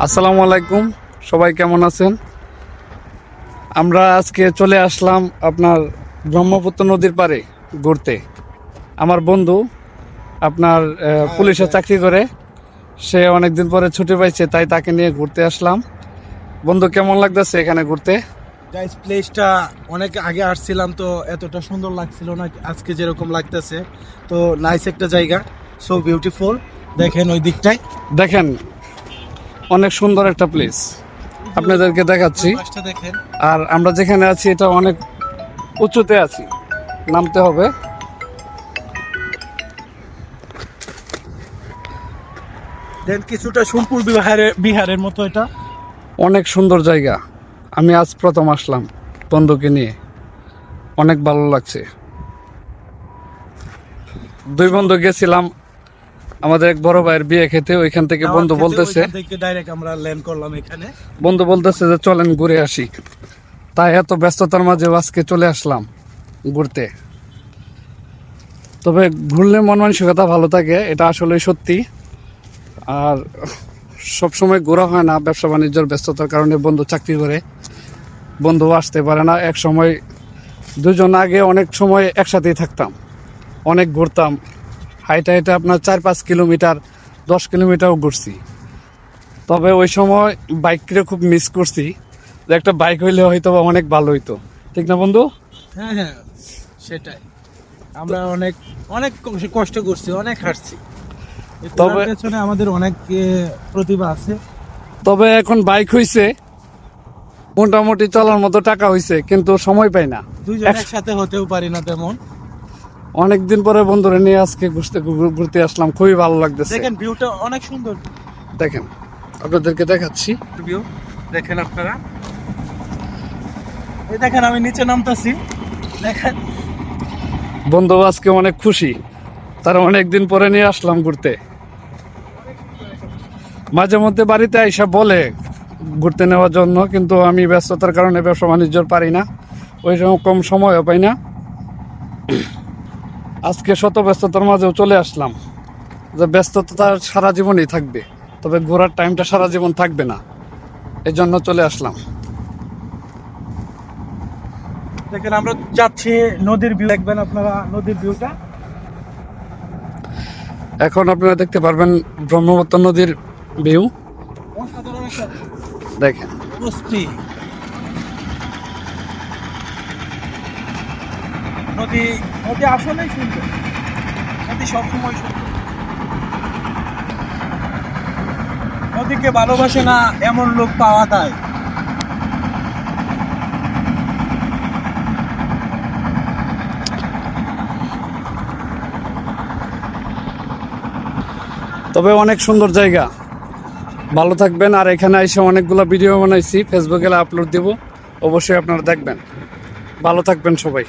আসসালামু আলাইকুম, সবাই কেমন আছেন? আমরা আজকে চলে আসলাম আপনার ব্রহ্মপুত্র নদীর পাড়ে ঘুরতে। আমার বন্ধু আপনার পুলিশে চাকরি করে, সে অনেকদিন পরে ছুটি পাইছে, তাই তাকে নিয়ে ঘুরতে আসলাম। বন্ধু, কেমন লাগতেছে এখানে ঘুরতে? গাইস, প্লেসটা অনেক আগে আসছিলাম তো এতটা সুন্দর লাগছিল না আজকে যেরকম লাগতেছে। তো নাইস একটা জায়গা, সো বিউটিফুল। দেখেন ওই দিকটায়, দেখেন, অনেক সুন্দর একটা প্লেস, আপনাদেরকে দেখাচ্ছি। পাশটা দেখেন। আর আমরা যেখানে আছি এটা অনেক উঁচুতে আছি, নামতে হবে। দেন কিছুটা সোনপুর বিহারের মতো এটা। অনেক সুন্দর জায়গা। আমি আজ প্রথম আসলাম বন্ধুকে নিয়ে, অনেক ভালো লাগছে। দুই বন্ধু গেছিলাম আমাদের এক বড় ভাইয়ের বিয়ে খেতে, ওইখান থেকে বন্ধু বলতেছে ডাইরেক্ট আমরা ল্যান্ড করলাম এখানে। বন্ধু বলতেছে যে চলেন ঘুরে আসি, তাই এত ব্যস্ততার মাঝে আজকে চলে আসলাম ঘুরতে। তবে ঘুরলে মন মানসিকতা ভালো থাকে, এটা আসলে সত্যি। আর সব সময় ঘোরা হয় না, ব্যবসা বাণিজ্যের ব্যস্ততার কারণে বন্ধু চাকরি করে, বন্ধু আসতে পারে না। এক সময় দুজন আগে অনেক সময় একসাথেই থাকতাম, অনেক ঘুরতাম, হাইটা হাইটা আপনার 4-5 কিলোমিটার 10 কিলোমিটারও ঘুরছি। তবে ওই সময় বাইকটা খুব মিস করছি, যে একটা বাইক হইলে হয়তো বা অনেক ভালো হইতো, ঠিক না বন্ধু? হ্যাঁ হ্যাঁ, সেটাই। আমরা অনেক অনেক কষ্ট করছি, অনেক হাঁটছি। তবে পেছনে আমাদের অনেক প্রতিভা আছে। তবে এখন বাইক হইছে, মোটামুটি চলার মতো টাকা হইছে, কিন্তু সময় পাই না। দুইজন একসাথে হতেও পারি না তেমন। অনেকদিন পরে বন্ধুরা নিয়ে আজকে ঘুরতে আসলাম, খুবই ভালো লাগতেছে। দেখেন ভিউটা অনেক সুন্দর। দেখেন, আপনাদেরকে দেখাচ্ছি ভিউ দেখেন আপনারা। এই দেখেন আমি নিচে নামতাছি, দেখেন। বন্ধু আজকে অনেক খুশি, তারা অনেকদিন পরে নিয়ে আসলাম ঘুরতে। মাঝে মধ্যে বাড়িতে আইসা বলে ঘুরতে নেওয়ার জন্য, কিন্তু আমি ব্যস্ততার কারণে ব্যবসা বাণিজ্য পারি না, ওই রকম সময়ও পাই না। আজকে শত ব্যস্ততার মাঝেও চলে আসলাম, যে ব্যস্ততা সারা জীবনই থাকবে, তবে ঘোরার টাইমটা সারা জীবন থাকবে না, এই জন্য চলে আসলাম। দেখেন আমরা যাচ্ছি, নদীর ভিউ দেখবেন আপনারা, নদীর ভিউটা এখন আপনারা দেখতে পারবেন ব্রহ্মপুত্র নদীর ভিউ। অসাধারণ একটা দেখেন, অবস্থি। নদী নদী আসলেই সুন্দর, নদী সবসময় সুন্দর। নদীকে ভালোবাসে না এমন লোক পাওয়া যায়। তবে অনেক সুন্দর জায়গা। ভালো থাকবেন। আর এখানে এসে অনেকগুলো ভিডিও বানাইছি, ফেসবুকে আপলোড দেব, অবশ্যই আপনারা দেখবেন। ভালো থাকবেন সবাই।